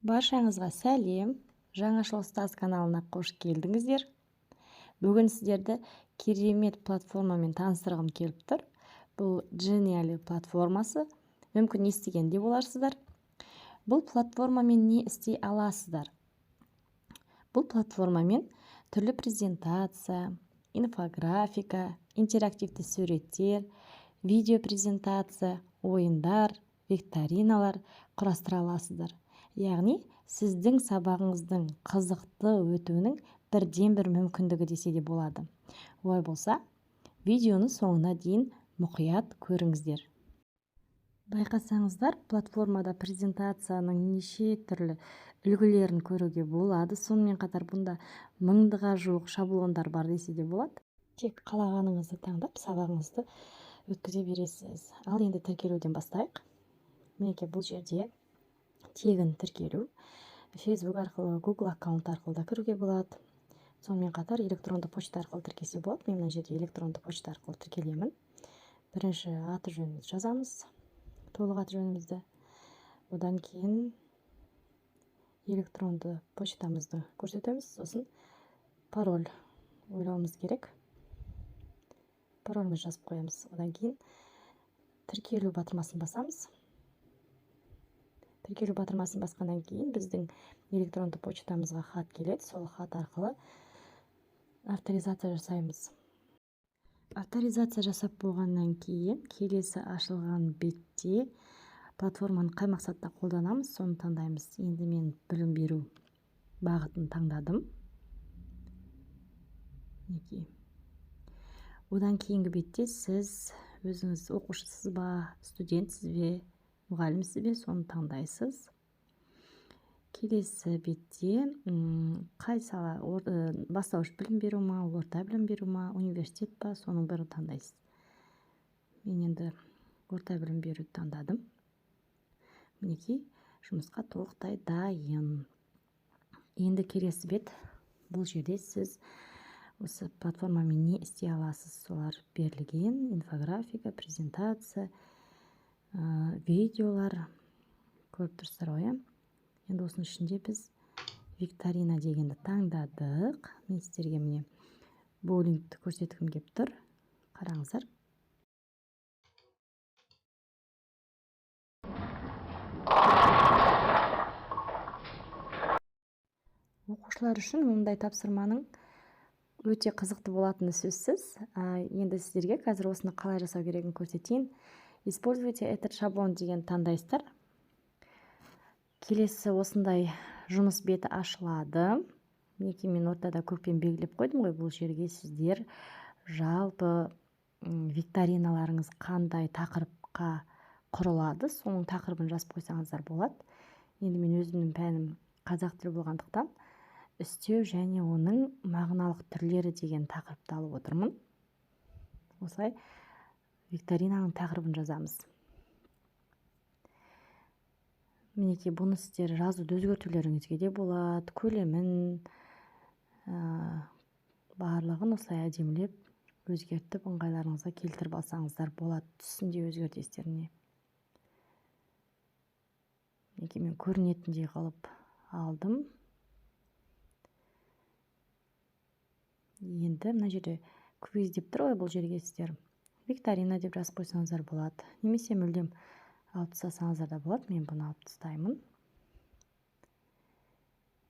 Баршаңызға сәлем. Жаңашыл ұстаз каналына қош келдіңіздер. Бүгін сіздерді керемет платформамен таныстырғым келіп тұр. Бұл Genially платформасы. Мүмкін естіген де боларсыздар. Бұл платформамен не істей аласыздар? Бұл платформамен түрлі презентация, инфографика, интерактивті суреттер, видео презентация, ойындар, викториналар құрастыра аласыздар. Яғни сіздің сабағыңыздың қызықты өтуінің бірден-бір мүмкіндігі десе де болады. Олай болса, видеоны соңына дейін мұқият көріңіздер. Байқасаңыздар, платформада презентацияның неше түрлі үлгілерін көруге болады. Сонымен қатар бұнда мыңдыға жуық шаблондар бар десе де болады. Тек қалағаныңызды таңдап сабағыңызды өткізе бересіз. Ал енді тіркелуден бастайық. Мінекей бұл жерде тегін тіркелу. Facebook арқылы, Google аккаунт арқылы да кіруге болады. Сонымен қатар электронды почта арқылы тіркелсе болады. Мен мына жерде электронды почта арқылы тіркелемін. Бірінші аты жөнімізді жазамыз. Толық аты жөнімізді. Одан кейін электронды почтамызды көрсетеміз. Сосын пароль ойлауымыз керек. Парольімізді жазып қоямыз. Одан кейін тіркелу батырмасын басамыз. Тіркелу батырмасын басқаннан кейін біздің электронды почтамызға хат келеді. Сол хат арқылы авторизация жасаймыз. Авторизация жасап болғаннан кейін келесі ашылған бетте платформаны қай мақсатта қолданамыз, соны таңдаймыз. Енді мен білім беру бағытын таңдадым. Одан кейінгі бетте сіз өзіңіз оқушысыз ба, студентсіз бе, мұғалімсіз бе, соны таңдайсыз. Келесі бетте қай сала, бастауыш білім беру ма, орта білім беру ма, университет па, соның бірін таңдайсыз. Мен енді орта білім беруді таңдадым. Мінекей жұмысқа толықтай дайын. Енді келесі бет, бұл жерде сіз осы платформамен не істей аласыз? Солар берілген: инфографика, презентация, видеолар көріп тұрсыздар ғой. Енді осының ішінде біз викторина дегенді таңдадық. Мен сіздерге міне боулингті көрсеткім келіп тұр. Қараңыздар. Оқушылар үшін мұндай тапсырманың өте қызықты болатыны сөзсіз. Енді сіздерге қазір осыны қалай жасау керегін көрсетейін. Используйте этот шаблон деген таңдайсыздар. Келесі осындай жұмыс беті ашылады. Мінекей мен ортада көкпен белгілеп қойдым ғой. Бұл жерге сіздер жалпы викториналарыңыз қандай тақырыпқа құрылады, соның тақырыбын жазып қойсаңыздар болады. Енді мен өзімнің пәнім қазақ тілі болғандықтан үстеу және оның мағыналық түрлері деген тақырыпты алып отырмын. Осылай викторинаның тақырыбын жазамыз. Мінекей бұны сіздер жазуды өзгертулеріңізге де болады. Көлемін, барлығын осылай әдемілеп өзгертіп ыңғайларыңызға келтіріп алсаңыздар болады. Түсін де өзгертесіздер. Мінекей мен көрінетіндей қылып алдым. Енді мына жерде квиз деп тұр ғой, бұл жерге сіздер викторина деп жазып қойсаңыздар болады. Немесе мүлдем алып тастасаңыздар да болады. Мен бұны алып тастаймын.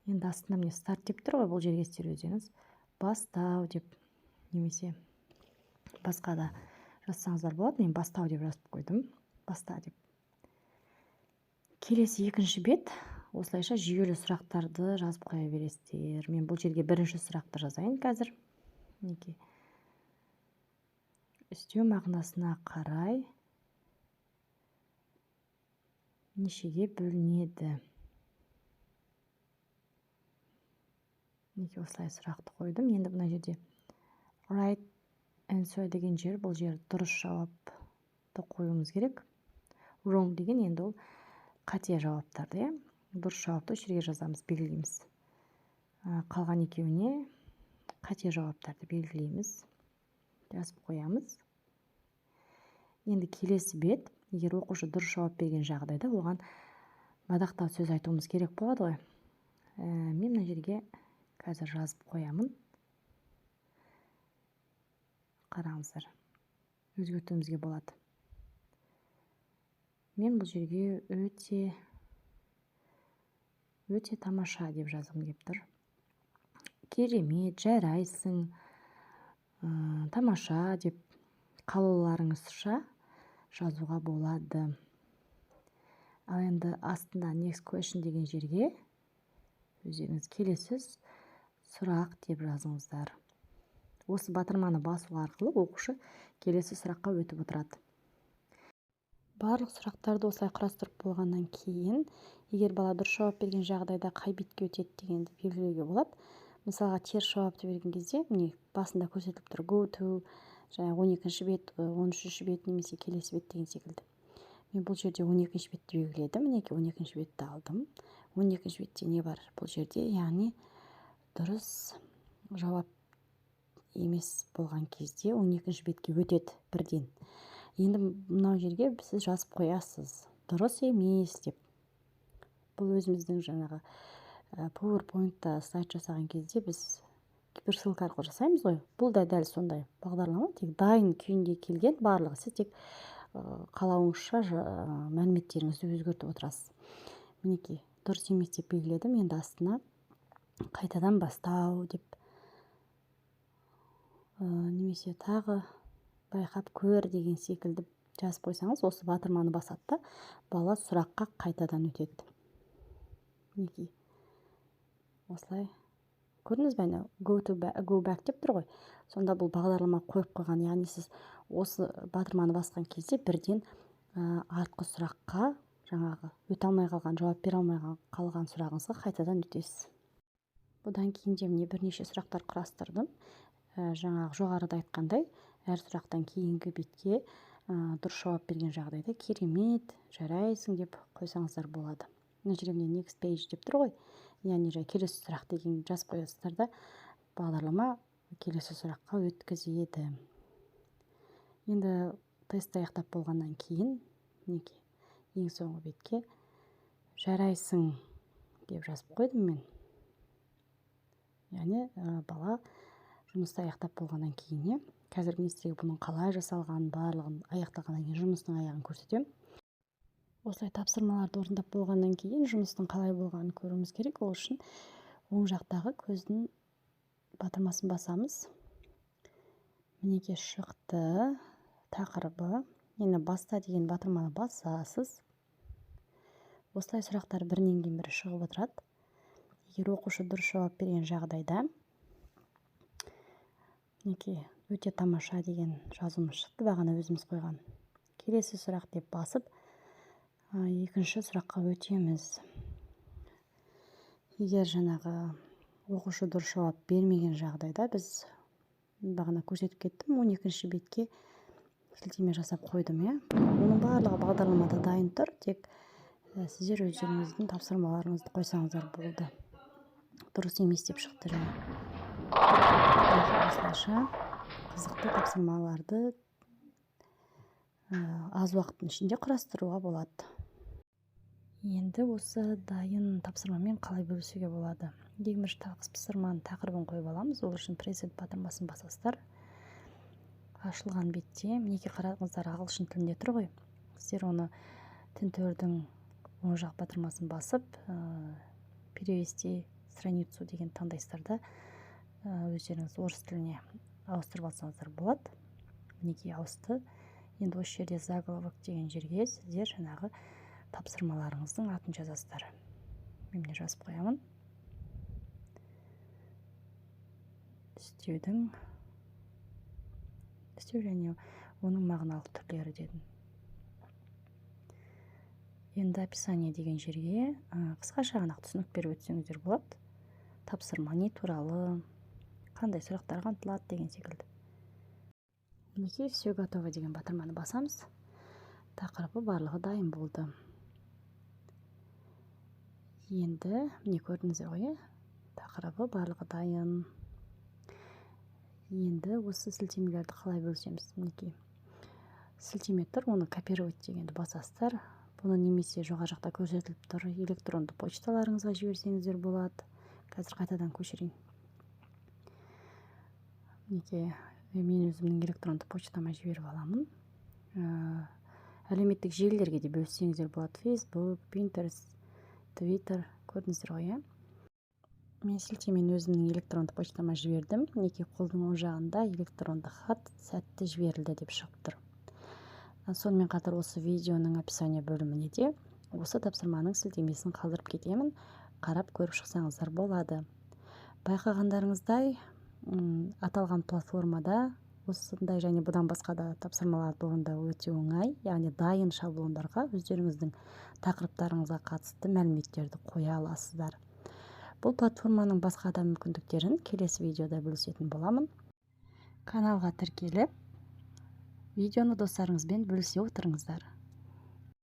Енді астында міне старт деп тұр ғой, бұл жерге сіздер өздеріңіз бастау деп немесе басқа да жазсаңыздар болады. Мен бастау деп жазып қойдым. Баста деп. Келесі екінші бет. Осылайша жүйелі сұрақтарды жазып қоя бересіздер. Мен бұл жерге бірінші сұрақты жазайын қазір. Мінекей үстеу мағынасына қарай нешеге бөлінеді? Мінекей осылай сұрақты қойдым. Енді бұна жерде right answer деген жер, бұл жер дұрыс жауапты қоюымыз керек. Wrong деген енді ол қате жауаптарды. Дұрыс жауапты жерге жазамыз, белгілейміз. Қалған екеуіне қате жауаптарды белгілейміз, жазып қоямыз. Енді келесі бет, егер оқушы дұрыс жауап берген жағдайда, оған мадақтау сөз айтуымыз керек болады ғой. Мен мына жерге қазір жазып қоямын. Қараңыздар, өзгертуімізге болады. Мен бұл жерге өте тамаша деп жазғым келіп тұр. Керемет, жарайсың, тамаша деп қалауларыңызша жазуға болады. Ал енді астында next question деген жерге өздеріңіз келесі сұрақ деп жазыңыздар. Осы батырманы басу арқылы оқушы келесі сұраққа өтіп отырады. Барлық сұрақтарды осылай құрастырып болғаннан кейін, егер бала дұрыс жауап берген жағдайда қай бетке өтеді дегенді белгілеуге болады. Мысалға теріс жауапты берген кезде, міне басында көрсетіліп тұр go to, жаңа 12-ші бет, 13-ші бет немесе келесі бет деген секілді. Мен бұл жерде 12-ші бетті белгіледім. Мінекей 12-ші бетті алдым. 12-ші бетте не бар бұл жерде? Яғни дұрыс жауап емес болған кезде 12-ші бетке өтеді бірден. Енді мынау жерге сіз жазып қоясыз. Дұрыс емес деп. Бұл өзіміздің жаңағы PowerPoint-та слайд жасаған кезде біз гиперссылка арқылы жасаймыз ғой. Бұл да дәл сондай бағдарлама, тек дайын күйінде келген барлығы. Сіз тек қалауыңызша мәліметтеріңізді өзгертіп отырасыз. Мінекей, дұрыс емес деп белгіледім. Енді астына қайтадан бастау деп немесе тағы байқап көр деген секілді жазып қойсаңыз, осы батырманы басады да бала сұраққа қайтадан өтеді. Мінекей, осылай көрдіңіз бе, go back деп тұр ғой. Сонда бұл бағдарлама қойып қойған, яғни сіз осы батырманы басқан кезде бірден артқы сұраққа, жаңағы өте алмай қалған, жауап бере алмай қалған сұрағыңызға қайтадан өтесіз. Бұдан кейін де міне бірнеше сұрақтар құрастырдым. Жаңағы жоғарыда айтқандай, әр сұрақтан кейінгі бетке дұрыс жауап берген жағдайда керемет, жарайсың деп қойсаңыздар болады. Мына жерде next page деп тұр ғой. Яғни келесі сұрақ деген жазып қоясыздар да бағдарлама келесі сұраққа өткізеді. Енді тестті аяқтап болғаннан кейін, мінекей, ең соңғы бетке жарайсың деп жазып қойдым мен. Яғни бала жұмысты аяқтап болғаннан кейін, қазір мен сізге бұның қалай жасалғанын, барлығын аяқталғаннан кейін жұмыстың аяғын көрсетемін. Осылай тапсырмаларды орындап болғаннан кейін жұмыстың қалай болғанын көруіміз керек. Ол үшін оң жақтағы көздің батырмасын басамыз. Мінекей шықты. Тақырыбы, енді баста деген батырманы басасыз. Осылай сұрақтар бірінен кейін бірі шығып отырады. Егер оқушы дұрыс жауап берген жағдайда, мінекей өте тамаша деген жазуымыз шықты, бағана өзіміз қойған. Келесі сұрақ деп басып, екінші сұраққа өтеміз. Егер жаңағы оқушы дұрыс жауап бермеген жағдайда, біз бағана көрсетіп кеттім, 12-ші бетке сілтеме жасап қойдым. Оның барлығы бағдарламада дайын тұр, тек сіздер өздеріңіздің тапсырмаларыңызды қойсаңыздар болды. Дұрыс емес деп шықты жаңа. Осылайша қызықты тапсырмаларды аз уақыттың ішінде құрастыруға болады. Енді осы дайын тапсырмамен қалай бөлісуге болады? 21 тапсырманың тақырыбын қойып аламыз. Ол үшін present батырмасын басасыздар. Ашылған бетте, мінекей қараңыздар, ағылшын тілінде тұр ғой. Сіздер оны тінтөрдің оң жақ батырмасын басып, перевести страницу деген таңдайсыздар да өздеріңіз орыс тіліне ауыстырып алсаңыздар болады. Мінекей ауысты. Енді осы жерде заголовок деген жерге сіздер жаңағы тапсырмаларыңыздың атын жазасыздар. Мен жазып қоямын. Істеу және оның мағыналық түрлері дедім. Енді описание деген жерге қысқаша ғана түсінік беріп өтсеңіздер болады. Тапсырма не туралы, қандай сұрақтар қамтылады деген секілді. Мінекей все готово деген батырманы басамыз. Тақырыбы барлығы дайын болды. Енді не көрдіңіздер ғой? Тақырыбы барлығы дайын. Енді осы сілтемелерді қалай бөлсеміз? Мінекей сілтеме тұр, оны копировать дегенді басасыздар. Буну немесе жогору жакта көрсөтүлүп тур, электрондук почталарыңызга жиберсеңиздер болот. Азыр кайтадан көчүрейин. Минекей мен өзүмдүн электрондук почтама жиберип аламын. Әлеуметтик желилерге де бөлүшсөңүздөр болот. Facebook, Pinterest, Twitter, көрдүңүздөр го, э? Мен силтемени өзүмдүн электрондук почтама жибердим. Минекей колдун оң жагында электрондук хат сәттүү жиберилди деп чыгыптыр. Сонымен қатар осы видеоның описание бөліміне де осы тапсырманың сілтемесін қалдырып кетемін. Қарап көріп шықсаңыздар болады. Байқағандарыңыздай, аталған платформада осындай және бұдан басқа да тапсырмаларды орындау өте оңай. Яғни дайын шаблондарға өздеріңіздің тақырыптарыңызға қатысты мәліметтерді қоя аласыздар. Бұл платформаның басқа да мүмкіндіктерін келесі видеода бөлісетін боламын. Каналға тіркеліп, видеоны достарыңызбен бөлісе отырыңыздар.